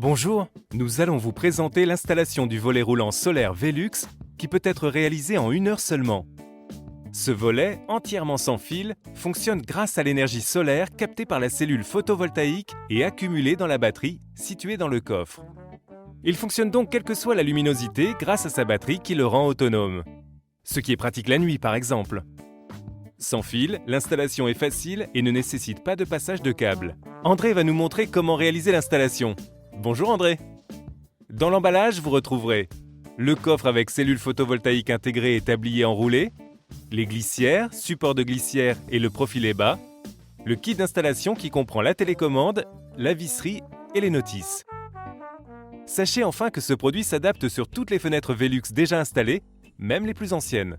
Bonjour, nous allons vous présenter l'installation du volet roulant solaire Velux qui peut être réalisé en 1 heure seulement. Ce volet, entièrement sans fil, fonctionne grâce à l'énergie solaire captée par la cellule photovoltaïque et accumulée dans la batterie située dans le coffre. Il fonctionne donc quelle que soit la luminosité grâce à sa batterie qui le rend autonome. Ce qui est pratique la nuit par exemple. Sans fil, l'installation est facile et ne nécessite pas de passage de câble. André va nous montrer comment réaliser l'installation. Bonjour André. Dans l'emballage, vous retrouverez le coffre avec cellule photovoltaïque intégrée et tablier enroulé, les glissières, support de glissière et le profilet bas, le kit d'installation qui comprend la télécommande, la visserie et les notices. Sachez enfin que ce produit s'adapte sur toutes les fenêtres Velux déjà installées, même les plus anciennes.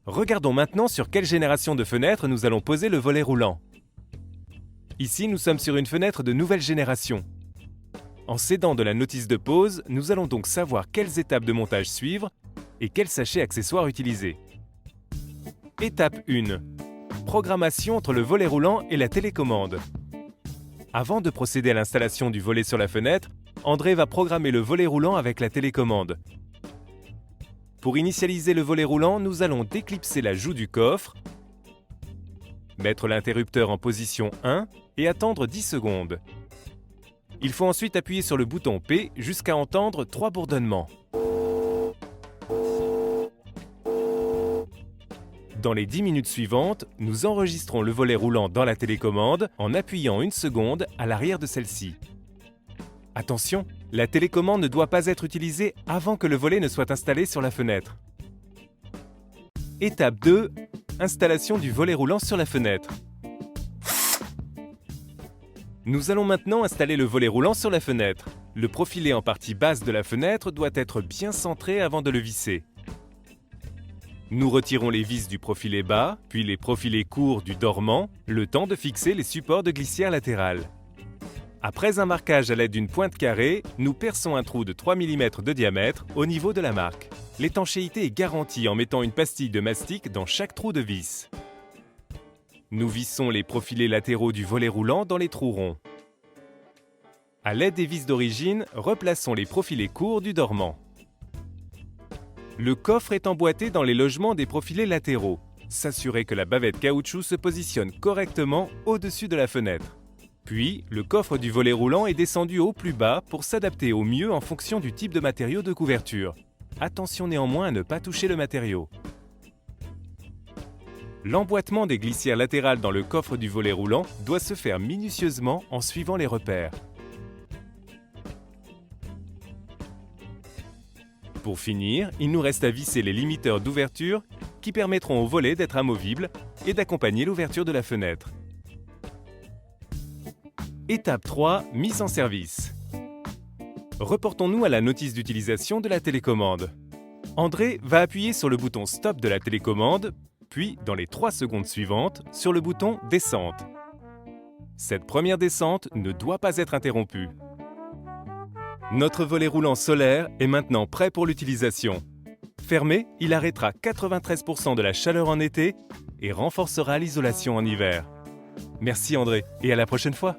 Regardons maintenant sur quelle génération de fenêtres nous allons poser le volet roulant. Ici, nous sommes sur une fenêtre de nouvelle génération. En s'aidant de la notice de pose, nous allons donc savoir quelles étapes de montage suivre et quels sachets accessoires utiliser. Étape 1. Programmation entre le volet roulant et la télécommande. Avant de procéder à l'installation du volet sur la fenêtre, André va programmer le volet roulant avec la télécommande. Pour initialiser le volet roulant, nous allons déclipser la joue du coffre, mettre l'interrupteur en position 1 et attendre 10 secondes. Il faut ensuite appuyer sur le bouton P jusqu'à entendre 3 bourdonnements. Dans les 10 minutes suivantes, nous enregistrons le volet roulant dans la télécommande en appuyant 1 seconde à l'arrière de celle-ci. Attention, la télécommande ne doit pas être utilisée avant que le volet ne soit installé sur la fenêtre. Étape 2. Installation du volet roulant sur la fenêtre. Nous allons maintenant installer le volet roulant sur la fenêtre. Le profilet en partie basse de la fenêtre doit être bien centré avant de le visser. Nous retirons les vis du profilet bas, puis les profilets courts du dormant, le temps de fixer les supports de glissière latérale. Après un marquage à l'aide d'une pointe carrée, nous perçons un trou de 3 mm de diamètre au niveau de la marque. L'étanchéité est garantie en mettant une pastille de mastic dans chaque trou de vis. Nous vissons les profilets latéraux du volet roulant dans les trous ronds. À l'aide des vis d'origine, replaçons les profilets courts du dormant. Le coffre est emboîté dans les logements des profilets latéraux. S'assurer que la bavette caoutchouc se positionne correctement au-dessus de la fenêtre. Puis, le coffre du volet roulant est descendu au plus bas pour s'adapter au mieux en fonction du type de matériau de couverture. Attention néanmoins à ne pas toucher le matériau. L'emboîtement des glissières latérales dans le coffre du volet roulant doit se faire minutieusement en suivant les repères. Pour finir, il nous reste à visser les limiteurs d'ouverture qui permettront au volet d'être amovible et d'accompagner l'ouverture de la fenêtre. Étape 3. Mise en service. Reportons-nous à la notice d'utilisation de la télécommande. André va appuyer sur le bouton Stop de la télécommande, puis, dans les 3 secondes suivantes, sur le bouton Descente. Cette première descente ne doit pas être interrompue. Notre volet roulant solaire est maintenant prêt pour l'utilisation. Fermé, il arrêtera 93% de la chaleur en été et renforcera l'isolation en hiver. Merci André, et à la prochaine fois!